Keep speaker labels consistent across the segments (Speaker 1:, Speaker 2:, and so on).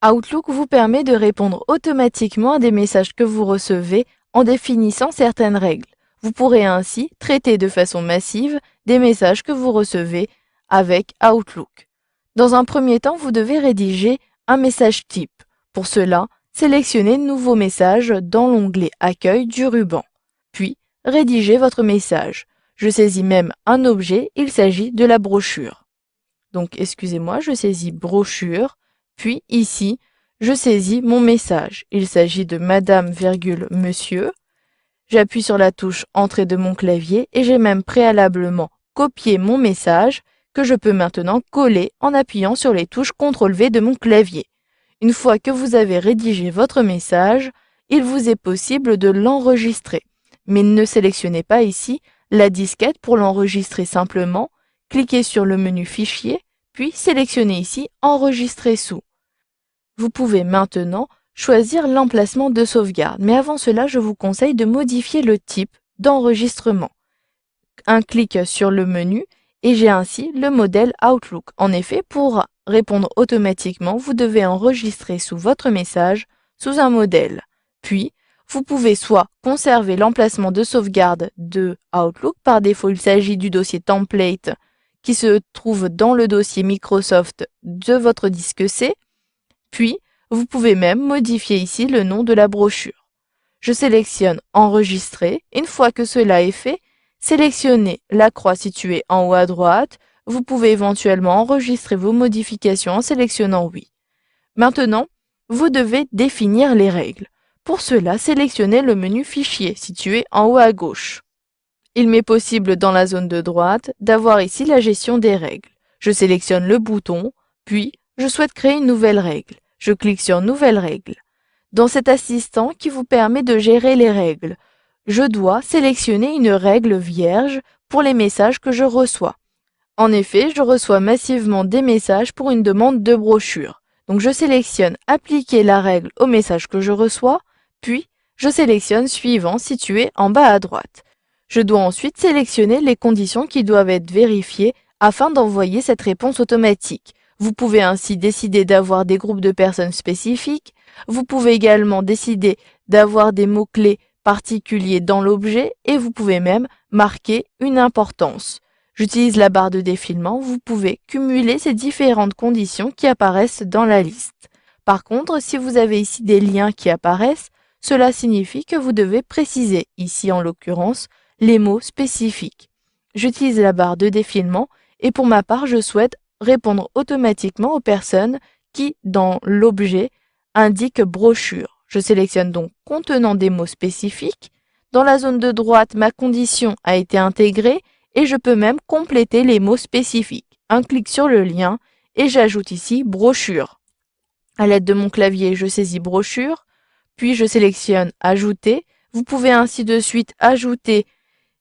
Speaker 1: Outlook vous permet de répondre automatiquement à des messages que vous recevez en définissant certaines règles. Vous pourrez ainsi traiter de façon massive des messages que vous recevez avec Outlook. Dans un premier temps, vous devez rédiger un message type. Pour cela, sélectionnez Nouveau message dans l'onglet Accueil du ruban. Puis, rédigez votre message. Je saisis même un objet, il s'agit de la brochure. Donc, excusez-moi, je saisis brochure, puis ici, je saisis mon message. Il s'agit de Madame, Monsieur. J'appuie sur la touche Entrée de mon clavier et j'ai même préalablement copié mon message que je peux maintenant coller en appuyant sur les touches CTRL-V de mon clavier. Une fois que vous avez rédigé votre message, il vous est possible de l'enregistrer. Mais ne sélectionnez pas ici la disquette pour l'enregistrer simplement. Cliquez sur le menu Fichier, puis sélectionnez ici Enregistrer sous. Vous pouvez maintenant choisir l'emplacement de sauvegarde, mais avant cela, je vous conseille de modifier le type d'enregistrement. Un clic sur le menu et j'ai ainsi le modèle Outlook. En effet, pour répondre automatiquement, vous devez enregistrer sous votre message sous un modèle. Puis, vous pouvez soit conserver l'emplacement de sauvegarde de Outlook, par défaut il s'agit du dossier template qui se trouve dans le dossier Microsoft de votre disque C, puis vous pouvez même modifier ici le nom de la brochure. Je sélectionne Enregistrer. Une fois que cela est fait, sélectionnez la croix située en haut à droite. Vous pouvez éventuellement enregistrer vos modifications en sélectionnant Oui. Maintenant, vous devez définir les règles. Pour cela, sélectionnez le menu Fichier situé en haut à gauche. Il m'est possible dans la zone de droite d'avoir ici la gestion des règles. Je sélectionne le bouton, puis je souhaite créer une nouvelle règle. Je clique sur Nouvelle règle. Dans cet assistant qui vous permet de gérer les règles, je dois sélectionner une règle vierge pour les messages que je reçois. En effet, je reçois massivement des messages pour une demande de brochure. Donc je sélectionne Appliquer la règle au message que je reçois, puis je sélectionne Suivant situé en bas à droite. Je dois ensuite sélectionner les conditions qui doivent être vérifiées afin d'envoyer cette réponse automatique. Vous pouvez ainsi décider d'avoir des groupes de personnes spécifiques. Vous pouvez également décider d'avoir des mots-clés particuliers dans l'objet et vous pouvez même marquer une importance. J'utilise la barre de défilement. Vous pouvez cumuler ces différentes conditions qui apparaissent dans la liste. Par contre, si vous avez ici des liens qui apparaissent, cela signifie que vous devez préciser, ici en l'occurrence, les mots spécifiques. J'utilise la barre de défilement et pour ma part, je souhaite répondre automatiquement aux personnes qui, dans l'objet, indiquent brochure. Je sélectionne donc contenant des mots spécifiques. Dans la zone de droite, ma condition a été intégrée et je peux même compléter les mots spécifiques. Un clic sur le lien et j'ajoute ici brochure. À l'aide de mon clavier, je saisis brochure, puis je sélectionne Ajouter. Vous pouvez ainsi de suite ajouter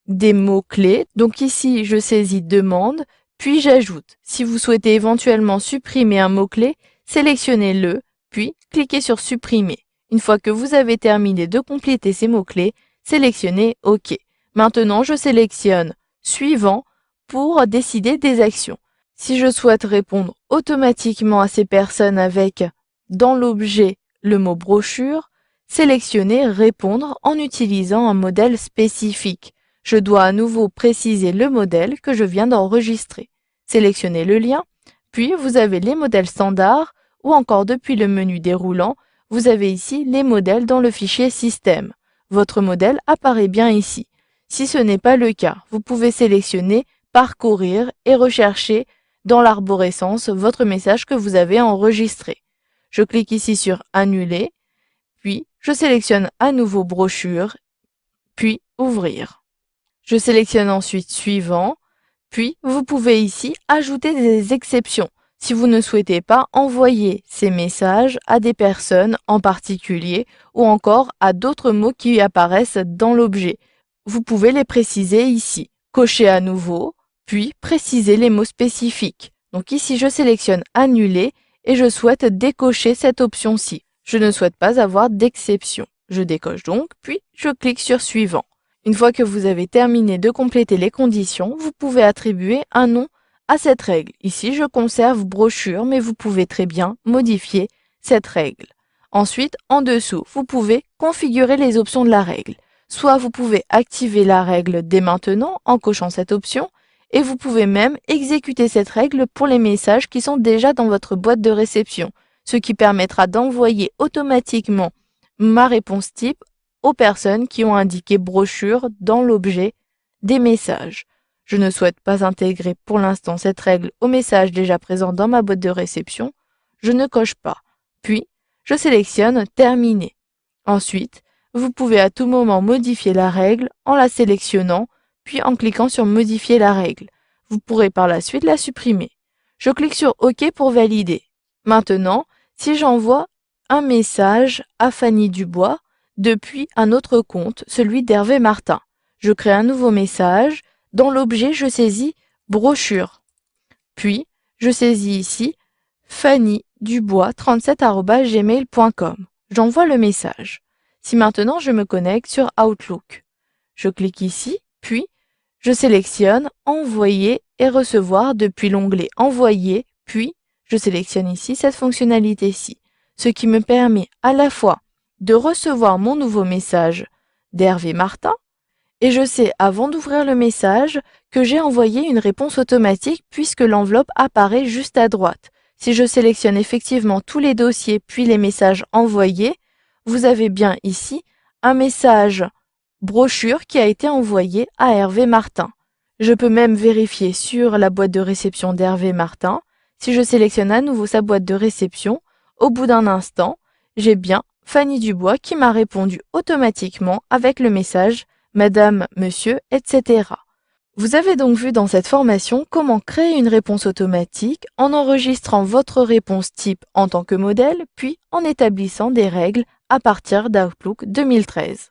Speaker 1: des mots-clés. Donc ici, je saisis Demande, puis j'ajoute. Si vous souhaitez éventuellement supprimer un mot-clé, sélectionnez-le, puis cliquez sur Supprimer. Une fois que vous avez terminé de compléter ces mots-clés, sélectionnez OK. Maintenant, je sélectionne Suivant pour décider des actions. Si je souhaite répondre automatiquement à ces personnes avec, dans l'objet, le mot brochure, sélectionnez Répondre en utilisant un modèle spécifique. Je dois à nouveau préciser le modèle que je viens d'enregistrer. Sélectionnez le lien, puis vous avez les modèles standards ou encore depuis le menu déroulant, vous avez ici les modèles dans le fichier Système. Votre modèle apparaît bien ici. Si ce n'est pas le cas, vous pouvez sélectionner Parcourir et rechercher dans l'arborescence votre message que vous avez enregistré. Je clique ici sur Annuler, puis je sélectionne à nouveau Brochure, puis Ouvrir. Je sélectionne ensuite Suivant, puis vous pouvez ici ajouter des exceptions si vous ne souhaitez pas envoyer ces messages à des personnes en particulier ou encore à d'autres mots qui apparaissent dans l'objet. Vous pouvez les préciser ici. Cochez à nouveau, puis préciser les mots spécifiques. Donc ici, je sélectionne Annuler et je souhaite décocher cette option-ci. Je ne souhaite pas avoir d'exception. Je décoche donc, puis je clique sur Suivant. Une fois que vous avez terminé de compléter les conditions, vous pouvez attribuer un nom à cette règle. Ici, je conserve brochure, mais vous pouvez très bien modifier cette règle. Ensuite, en dessous, vous pouvez configurer les options de la règle. Soit vous pouvez activer la règle dès maintenant en cochant cette option, et vous pouvez même exécuter cette règle pour les messages qui sont déjà dans votre boîte de réception, ce qui permettra d'envoyer automatiquement ma réponse type aux personnes qui ont indiqué brochure dans l'objet des messages. Je ne souhaite pas intégrer pour l'instant cette règle aux messages déjà présents dans ma boîte de réception. Je ne coche pas. Puis, je sélectionne Terminer. Ensuite, vous pouvez à tout moment modifier la règle en la sélectionnant, puis en cliquant sur Modifier la règle. Vous pourrez par la suite la supprimer. Je clique sur OK pour valider. Maintenant, si j'envoie un message à Fanny Dubois depuis un autre compte, celui d'Hervé Martin, je crée un nouveau message. Dans l'objet, je saisis brochure. Puis, je saisis ici fannydubois37@gmail.com. J'envoie le message. Si maintenant je me connecte sur Outlook, je clique ici, puis je sélectionne Envoyer et recevoir depuis l'onglet Envoyer, puis je sélectionne ici cette fonctionnalité-ci, ce qui me permet à la fois de recevoir mon nouveau message d'Hervé Martin, et je sais avant d'ouvrir le message que j'ai envoyé une réponse automatique puisque l'enveloppe apparaît juste à droite. Si je sélectionne effectivement tous les dossiers puis les messages envoyés, vous avez bien ici un message brochure qui a été envoyé à Hervé Martin. Je peux même vérifier sur la boîte de réception d'Hervé Martin. Si je sélectionne à nouveau sa boîte de réception, au bout d'un instant, j'ai bien Fanny Dubois qui m'a répondu automatiquement avec le message Madame, Monsieur, etc. Vous avez donc vu dans cette formation comment créer une réponse automatique en enregistrant votre réponse type en tant que modèle, puis en établissant des règles à partir d'Outlook 2013.